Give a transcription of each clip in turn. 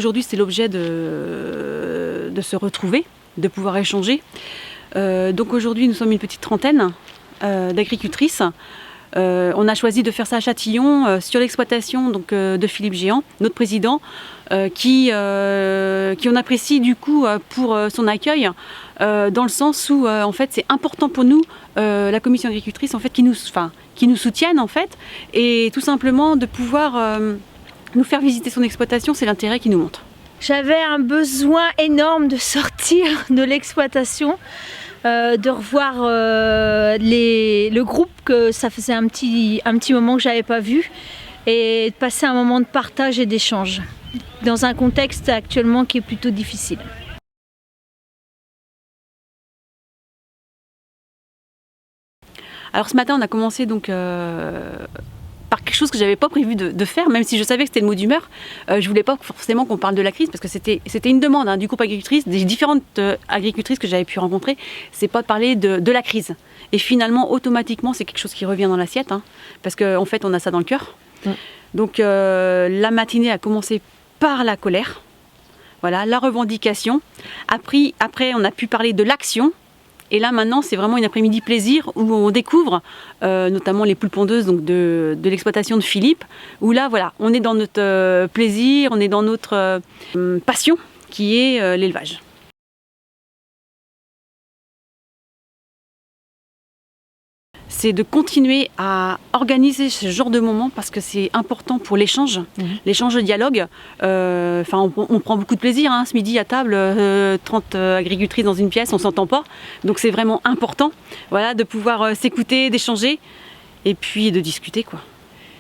Aujourd'hui, c'est l'objet de se retrouver, de pouvoir échanger. Donc aujourd'hui, nous sommes une petite trentaine d'agricultrices. On a choisi de faire ça à Châtillon, sur l'exploitation de Philippe Géant, notre président, qui on apprécie du coup pour son accueil, dans le sens où en fait c'est important pour nous, la commission agricultrice, en fait, qui nous soutiennent en fait, et tout simplement de pouvoir nous faire visiter son exploitation, c'est l'intérêt qui nous montre. J'avais un besoin énorme de sortir de l'exploitation, de revoir le groupe que ça faisait un petit moment que j'avais pas vu, et de passer un moment de partage et d'échange dans un contexte actuellement qui est plutôt difficile. Alors ce matin, on a commencé donc par quelque chose que j'avais pas prévu de faire, même si je savais que c'était le mot d'humeur. Je voulais pas forcément qu'on parle de la crise, parce que c'était une demande du groupe agricultrice, des différentes agricultrices que j'avais pu rencontrer, c'est pas de parler de la crise. Et finalement, automatiquement, c'est quelque chose qui revient dans l'assiette, parce qu'en fait, on a ça dans le cœur. Donc la matinée a commencé par la colère, voilà, la revendication. Après, on a pu parler de l'action. Et là maintenant, c'est vraiment une après-midi plaisir où on découvre notamment les poules pondeuses donc de l'exploitation de Philippe, où là voilà, on est dans notre plaisir, on est dans notre passion qui est l'élevage. C'est de continuer à organiser ce genre de moments, parce que c'est important pour l'échange, l'échange de dialogue. On prend beaucoup de plaisir ce midi à table, 30 agricultrices dans une pièce, on ne s'entend pas. Donc c'est vraiment important, voilà, de pouvoir s'écouter, d'échanger et puis de discuter, quoi.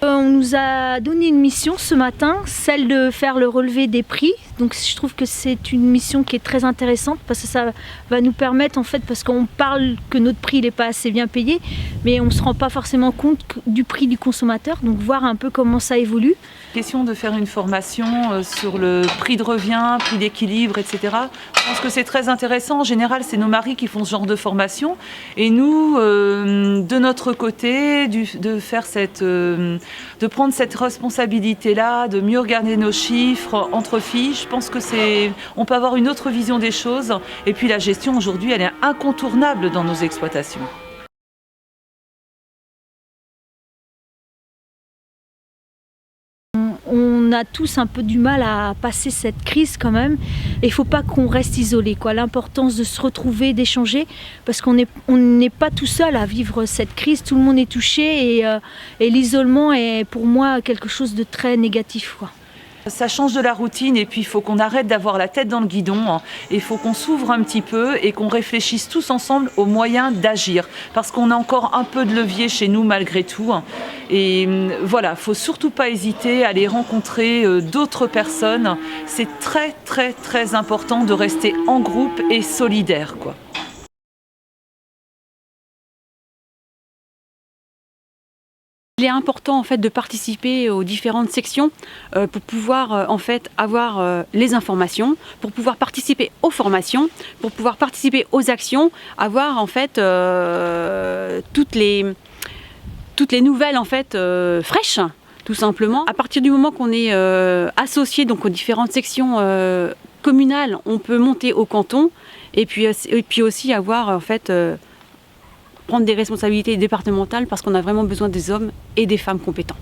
On nous a donné une mission ce matin, celle de faire le relevé des prix. Donc je trouve que c'est une mission qui est très intéressante, parce que ça va nous permettre, en fait, parce qu'on parle que notre prix n'est pas assez bien payé, mais on ne se rend pas forcément compte du prix du consommateur, donc voir un peu comment ça évolue. Question de faire une formation sur le prix de revient, prix d'équilibre, etc. Je pense que c'est très intéressant. En général, c'est nos maris qui font ce genre de formation. Et nous, de notre côté, de prendre cette responsabilité-là, de mieux regarder nos chiffres entre filles, je pense que on peut avoir une autre vision des choses. Et puis la gestion, aujourd'hui, elle est incontournable dans nos exploitations. On a tous un peu du mal à passer cette crise quand même, et il ne faut pas qu'on reste isolé, quoi. L'importance de se retrouver, d'échanger, parce qu'on n'est pas tout seul à vivre cette crise, tout le monde est touché, et l'isolement est pour moi quelque chose de très négatif, quoi. Ça change de la routine, et puis il faut qu'on arrête d'avoir la tête dans le guidon. Il faut qu'on s'ouvre un petit peu et qu'on réfléchisse tous ensemble aux moyens d'agir, parce qu'on a encore un peu de levier chez nous malgré tout. Et voilà, il ne faut surtout pas hésiter à aller rencontrer d'autres personnes. C'est très très très important de rester en groupe et solidaire, quoi. Il est important en fait de participer aux différentes sections pour pouvoir en fait avoir les informations, pour pouvoir participer aux formations, pour pouvoir participer aux actions, avoir en fait toutes les nouvelles en fait fraîches, tout simplement. À partir du moment qu'on est associé donc aux différentes sections communales, on peut monter au canton, et puis aussi avoir en fait prendre des responsabilités départementales, parce qu'on a vraiment besoin des hommes et des femmes compétents.